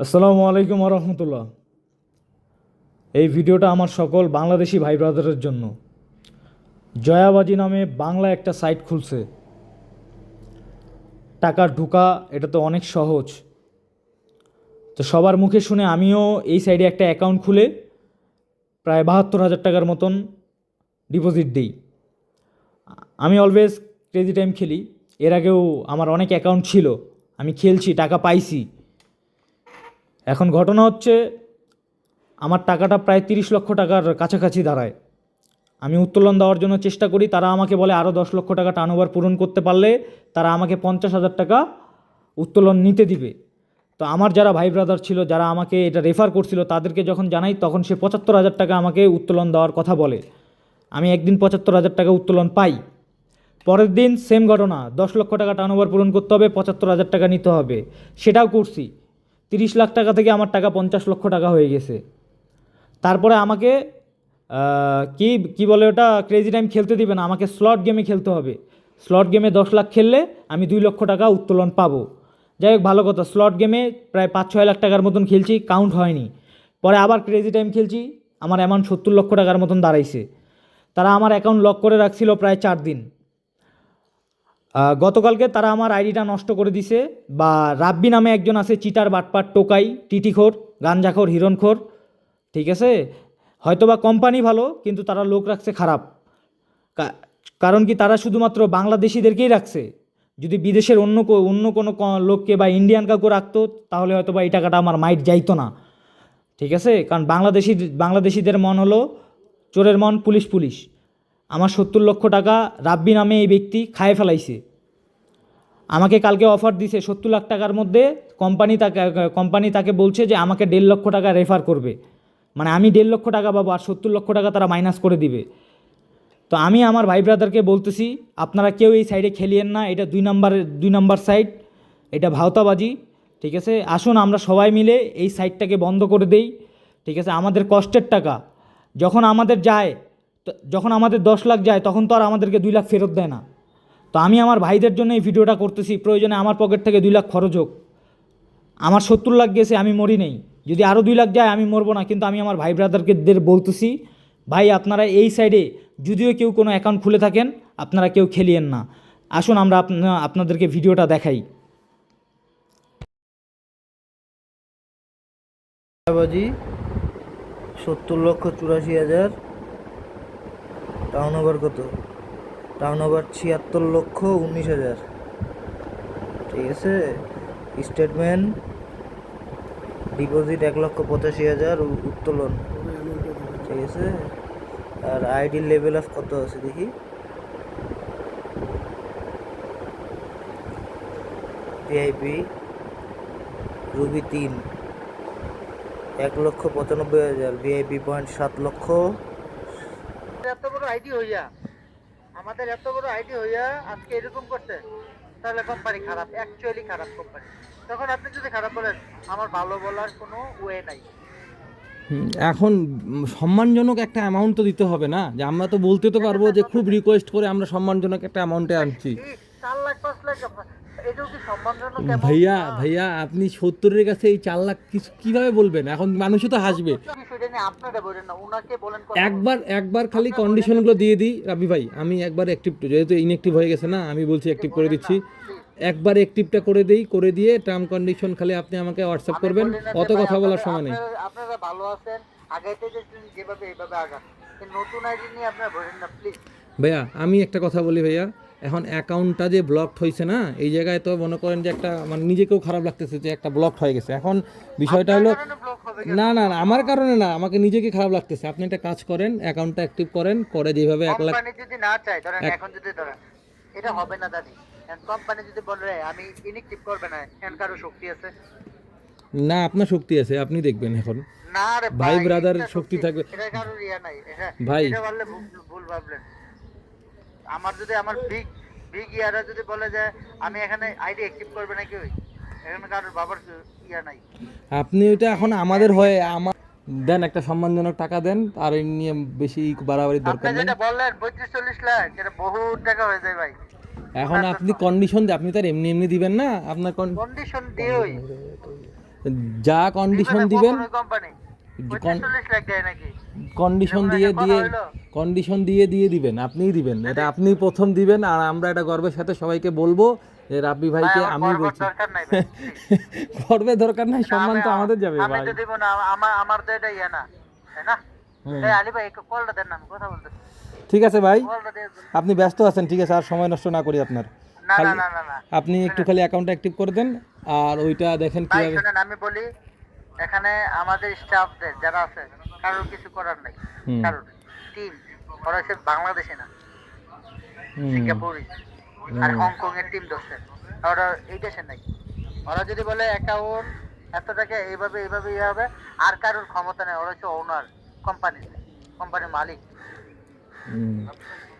আসসালামু আলাইকুম রহমতুল্লাহ। এই ভিডিওটা আমার সকল বাংলাদেশি ভাই ব্রাদারের জন্য। জয়াবাজি নামে বাংলা একটা সাইট খুলছে। টাকা ঢোকা এটা তো অনেক সহজ। তো সবার মুখে শুনে আমিও এই সাইডে একটা অ্যাকাউন্ট খুলে প্রায় ৭২,০০০ টাকার মতন ডিপোজিট দিই। আমি অলওয়েজ ক্রেজি টাইম খেলি। এর আগেও আমার অনেক অ্যাকাউন্ট ছিল, আমি খেলছি, টাকা পাইছি। এখন ঘটনা হচ্ছে আমার টাকাটা প্রায় ৩০ লক্ষ টাকার কাছাকাছি দাঁড়ায়। আমি উত্তোলন দেওয়ার জন্য চেষ্টা করি, তারা আমাকে বলে আরও ১০ লক্ষ টাকা টার্নওভার পূরণ করতে পারলে তারা আমাকে ৫০,০০০ টাকা উত্তোলন নিতে দিবে। তো আমার যারা ভাই ব্রাদার ছিল, যারা আমাকে এটা রেফার করছিল, তাদেরকে যখন জানাই তখন সে ৭৫,০০০ টাকা আমাকে উত্তোলন দেওয়ার কথা বলে। আমি একদিন ৭৫,০০০ টাকা উত্তোলন পাই। পরের দিন সেম ঘটনা, ১০ লক্ষ টাকা টার্নওভার পূরণ করতে হবে, ৭৫,০০০ টাকা নিতে হবে। সেটাও করছি। ৩০ লাখ টাকা থেকে আমার টাকা ৫০ লক্ষ টাকা হয়ে গেছে। তারপরে আমাকে কি কি বলে ওটা, ক্রেজি টাইম খেলতে দিবে না, আমাকে স্লট গেমে খেলতে হবে। স্লট গেমে ১০ লাখ খেললে আমি ২ লক্ষ টাকা উত্তোলন পাবো। যাই হোক, ভালো কথা। স্লট গেমে প্রায় ৫-৬ লাখ টাকার মতন খেলছি, কাউন্ট হয়নি। পরে আবার ক্রেজি টাইম খেলছি, আমার অ্যামাউন্ট ৭০ লক্ষ টাকার মতন দাঁড়াইছে। তারা আমার অ্যাকাউন্ট লক করে রাখছিল প্রায় ৪ দিন। গতকালকে তারা আমার আইডিটা নষ্ট করে দিছে। বা রাব্বি নামে একজন আছে, চিটার, বাটপার, টোকাই, টিটিখোর, গাঞ্জাখোর, হিরণখোর, ঠিক আছে। হয়তোবা কোম্পানি ভালো, কিন্তু তারা লোক রাখছে খারাপ। কারণ কি, তারা শুধুমাত্র বাংলাদেশিদেরকেই রাখছে। যদি বিদেশের অন্য কোনো লোককে বা ইন্ডিয়ান কাউকে রাখতো, তাহলে হয়তোবা এই টাকাটা আমার মাইট যাইতো না, ঠিক আছে। কারণ বাংলাদেশিদের মন হলো চোরের মন, পুলিশ পুলিশ। আমার ৭০ লক্ষ টাকা রাব্বি নামে এই ব্যক্তি খায় ফেলাইছে। আমাকে কালকে অফার দিছে ৭০ লাখ টাকার মধ্যে। কোম্পানি তাকে বলছে যে আমাকে ১.৫ লক্ষ টাকা রেফার করবে, মানে আমি ১.৫ লক্ষ টাকা পাবো, আর ৭০ লক্ষ টাকা তারা মাইনাস করে দিবে। তো আমি আমার ভাই ব্রাদারকে বলতেছি, আপনারা কেউ এই সাইডে খেলিয়েন না, এটা ২ নাম্বার সাইড, এটা ভাওতাবাজি, ঠিক আছে। আসুন আমরা সবাই মিলে এই সাইডটাকে বন্ধ করে দেই, ঠিক আছে। আমাদের কষ্টের টাকা যখন আমাদের যায়, যখন আমাদের ১০ লাখ যায়, তখন তো আর আমাদেরকে ২ লাখ ফেরত দেয় না। তো আমি আমার ভাইদের জন্য এই ভিডিওটা করতেছি। প্রয়োজনে আমার পকেট থেকে ২ লাখ খরচ হোক। আমার ৭০ লাখ গেছে, আমি মরি নেই। যদি আরও ২ লাখ যায়, আমি মরবো না। কিন্তু আমি আমার ভাই ব্রাদারকেদের বলতেছি, ভাই আপনারা এই সাইডে যদিও কেউ কোনো অ্যাকাউন্ট খুলে থাকেন, আপনারা কেউ খেলিয়েন না। আসুন আমরা আপনাদেরকে ভিডিওটা দেখাই। বাজি ৭০,৮৪,০০০। টার্ন ওভার কত? Turn over ৭৬,১৯,০০০। ঠিক আছে। স্টেটমেন্ট, ডিপোজিট ১,৮৫,০০০, উত্তোলন, ঠিক আছে। আর আইডি লেভেল অফ কত আছে দেখি। VIP Ruby ৩, ১,৯৫,০০০। ভিআইপি পয়েন্ট ৭ লক্ষ। এত বড় আইডি হইয়া, আমাদের এত বড় আইডি হইয়া আজকে এরকম করছে, তাহলে কোম্পানি খারাপ, অ্যাকচুয়ালি খারাপ কোম্পানি। তখন আপনি যদি খারাপ বলেন, আমার ভালো বলার কোনো ওয়ে নাই। এখন সম্মানজনক একটা অ্যামাউন্ট তো দিতে হবে না, যে আমরা তো বলতে তো পারবো যে খুব রিকোয়েস্ট করে আমরা সম্মানজনক একটা অ্যামাউন্টে আনছি। ৪ লাখ ৫ লাখ এটাও কি সম্মানজনক? ভাইয়া ভাইয়া আপনি ৭০-এর কাছে এই ৪ লাখ কিভাবে বলবেন? এখন মানুষও তো হাসবে। সেটা নিয়ে আপনারা বলেন না, ওনাকে বলেন। একবার খালি কন্ডিশনগুলো দিয়ে দিই রাবি ভাই। আমি একবার অ্যাক্টিভ, যেহেতু ইনঅ্যাক্টিভ হয়ে গেছে না, আমি বলছি অ্যাক্টিভ করে দিচ্ছি। একবার অ্যাক্টিভটা করে দিয়ে টার্ম কন্ডিশন খালি আপনি আমাকে হোয়াটসঅ্যাপ করবেন। অত কথা বলার সময় নেই। আপনারা ভালো আছেন, আগাইতে যেভাবে এইভাবে আগান, নতুন আইডি নিয়ে আপনারা বলেন না প্লিজ। ভাইয়া আমি একটা কথা বলি ভাইয়া, এখন অ্যাকাউন্টটা যে ব্লকড হয়েছে না, এই জায়গায় তো মনে করেন যে একটা মানে নিজেকেও খারাপ লাগতেছে যে একটা ব্লকড হয়ে গেছে। এখন বিষয়টা হলো, না না না আমার কারণে না, আমাকে নিজেকে খারাপ লাগতেছে। আপনি একটা কাজ করেন, অ্যাকাউন্টটা অ্যাক্টিভ করেন, করে যেভাবে 1 লাখ। কোম্পানি যদি না চায়, ধরেন এখন যদি ধরেন এটা হবে না দাদি, কোম্পানি যদি বলে আমি ইনঅ্যাক্টিভ করবে না, এর কারো শক্তি আছে না, আপনার শক্তি আছে, আপনি দেখবেন এখন। না রে ভাই ব্রাদার শক্তি থাকবে। এটা কারোর ইয়া নাই। ভাই এটা বললে ভুল ভাবলেন। আমার যদি আমার বিগ বিগ ইয়ারা যদি বলে যে আমি এখানে আইডি অ্যাক্টিভ করবে না, কেউ এখানে কারোর বাবার ইয়া নাই। আপনি ওইটা এখন আমাদের হয়ে আমার দেন, একটা সম্মানজনক টাকা দেন, আর এই নিয়ে বেশি বাড়াবাড়ির দরকার আপনি নেই। যেটা বললেন ৩৫-৪০ লাখ, এটা বহুত টাকা হয়ে যায় ভাই। এখন আপনি কন্ডিশন, আপনি তার এমনি এমনি দিবেন না, আপনার কন্ডিশন দিয়েই যা কন্ডিশন দিবেন, কোম্পানি কন- 40 লাখ দেয় নাকি? কন্ডিশন এরকম দিয়ে একটা দিয়ে কথা হইলো? কন্ডিশন দিয়ে দিয়ে দিবেন, আপনিই দিবেন, এটা আপনি প্রথম দিবেন। আর আমরা এটা গর্বের সাথে সবাইকে বলবো যে রাব্বি ভাই, ভাইকে আমার আমি গর্বের বলছি। দরকার নাই ভাই, please। গর্বের দরকার নাই, সম্মান তো আমি- আমাদের যাবে আমি ভাই। তো দিব না, আমার তো এটা ইয়ে না, তাই না? হুম। এই আলী ভাই একটু কলটা দেন না, আমি কথা বলতেছি। ঠিক আছে ভাই, কলটা দিয়ে দেন। আপনি ব্যস্ত আছেন, ঠিক আছে, আর সময় নষ্ট না করি আপনার। না না খালি- না না না আপনি একটু খালি অ্যাকাউন্টটা অ্যাক্টিভ করে দেন, আর ওইটা দেখেন ভাই কিভাবে। শুনেন, আমি বলি, এখানে আমাদের স্টাফদের যারা আছে কারোর কিছু করার নাই। হুম। কারণ টিম ওরা হচ্ছে বাংলাদেশে না, হুম, সিঙ্গাপুরি আর হংকং এর টিম ধরছে, ওরা এই দেশে নাই। ওরা যদি বলে অ্যাকাউন্ট এত টাকা এইভাবে এইভাবে ইয়ে হবে, আর কারোর ক্ষমতা নেই। ওরা হচ্ছে ওনার কোম্পানির মালিক। হুম।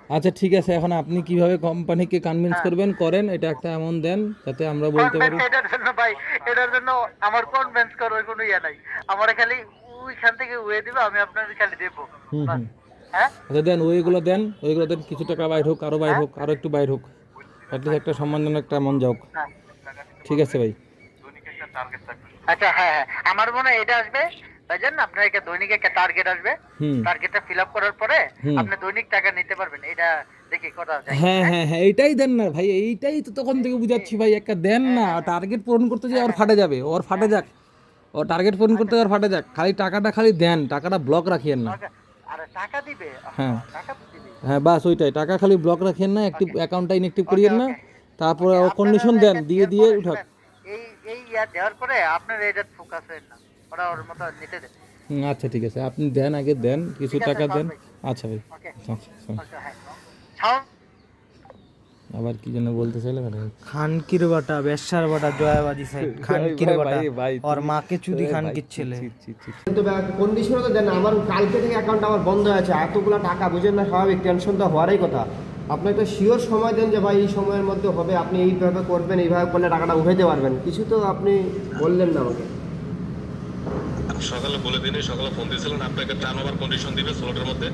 আচ্ছা ঠিক আছে, এখন আপনি কিভাবে কোম্পানিকে কনভিন্স হ্যাঁ। করবেন করেন, এটা একটা অ্যামাউন্ট দেন যাতে আমরা বলতে পারি। এটার জন্য ভাই, এটার জন্য আমার কনভিন্স করার কোনো ইয়ে নাই। আমার খালি ওইখান থেকে উয়ে দিবে, আমি আপনাদের খালি দেবো। হুম বাস। হুম। হ্যাঁ আচ্ছা দেন, ওইগুলো দেন, ওইগুলো দেন, কিছু টাকা বাইর হোক, আরও বাইর হোক, আরও একটু বাইর হোক, অ্যাটলিস্ট একটা সম্মানজনক একটা মন যাওক। হ্যাঁ। ঠিক আছে ভাই। আচ্ছা, হ্যাঁ হ্যাঁ, আমার মনে হয় এটা আসবে ভাইজান, আপনার একটা দৈনিক একটা টার্গেট আসবে। হুম। টার্গেটটা ফিল আপ করার পরে হুম। আপনি দৈনিক টাকা নিতে পারবেন। এটা দেখি করা যায়। হ্যাঁ হ্যাঁ হ্যাঁ, এইটাই দেন না ভাই, এইটাই তো তখন থেকে বুঝাচ্ছি ভাই, একটা দেন না, টার্গেট পূরণ করতে যে ওর ফাটে যাবে, ওর ফাটে যাক, ওর টার্গেট পূরণ করতে ওর ফাটে যাক, খালি টাকাটা খালি দেন, টাকাটা ব্লক রাখিয়েন না। Okay, আরে টাকা দিবে? হ্যাঁ। টাকা তো দিবে। হ্যাঁ বাস ওইটাই, টাকা খালি ব্লক রাখিয়েন না, অ্যাক্টিভ অ্যাকাউন্টটা ইনঅ্যাক্টিভ করিয়েন না, তারপরে আপনারা কন্ডিশন দেন, এটা দিয়ে দেওয়ার দিয়ে পরে উঠাক। শুনেন, এই ইয়া দেওয়ার পরে আপনার এটা ফোকাস হয় না, ওরা ওর মতো নিতে দেন। আচ্ছা ঠিক আছে, আপনি দেন, আগে দেন, কিছু ঠিক আছে, টাকা দেন। ভাই। আচ্ছা ভাই। ওকে আচ্ছা, আচ্ছা। ওকে, হ্যাঁ সাউন্ড। আবার কি জন্য বলতে চাইলে মানে খানকির বাটা, বেশ্যার বাটা, জয়াবাদী সাইড, খানকির বাটা, ওর মাকে চুদি খানকির ছেলে। কিন্তু কন্ডিশনে তো দেন না, আমার কালকে থেকে অ্যাকাউন্ট আমার বন্ধ আছে, এতগুলো টাকা বুঝেন না, স্বাভাবিক টেনশন তো হওয়ারই কথা। আপনি একটা শিওর সময় দেন যে ভাই এই সময়ের মধ্যে হবে, আপনি এইভাবে করবেন, এইভাবে করলে টাকাটা উঠাতে পারবেন, কিছু তো আপনি বললেন না আমাকে। সকালে বলে দিন, সকালে ফোন দিয়েছিলেন আপনাকে টার্ন ওভার কন্ডিশন দিবে স্লটের মধ্যে।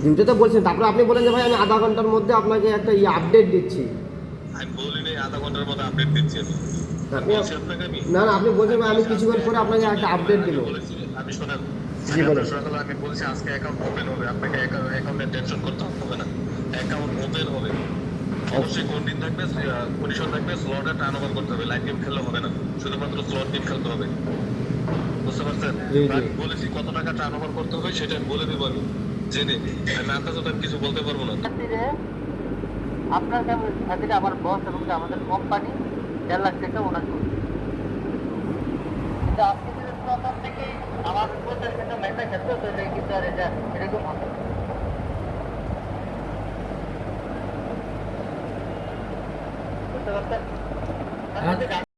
দিনটা তো বলছেন, তারপরে আপনি বলেন যে ভাই আমি আধা ঘন্টার মধ্যে আপনাকে একটা আপডেট দিচ্ছি। আমি বলিনি আধা ঘন্টার মধ্যে আপডেট দিচ্ছি আমি। আপনি বলছি আপনাকে আমি না না, আপনি বলছেন ভাই আমি কিছুক্ষণ পরে আপনাকে একটা আপডেট দেবো। বলেছি, আমি শোনেন, জি, বলেন। সকালে আমি বলছি আজকে অ্যাকাউন্ট ওপেন হবে, আপনাকে অ্যাকাউন্টে টেনশন করতে হবে না, অ্যাকাউন্ট ওপেন হবে। অবশ্যই কন্ডিশন থাকবে, স্লটে টার্ন ওভার করতে হবে, লাইভ গেম খেললে হবে না, শুধুমাত্র স্লট গেম খেলতে হবে। বুঝতে পারছেন? জি, জি। আমি বলেছি কত টাকা টার্ন ওভার করতে হবে সেটা আমি বলে দেবো, আমি জেনে না তো আমি কিছু বলতে পারবো না। আপনার সাথে আমার বস এবং আমাদের কোম্পানি 1.5 লাখ টাকা ওনার করবে। কিন্তু আপনি যদি প্রথম থেকে আমার 50 টাকা মেসেজ খেলতে, তাহলে কিন্তু আর এটা এরকম হবে না। বুঝতে পারছেন?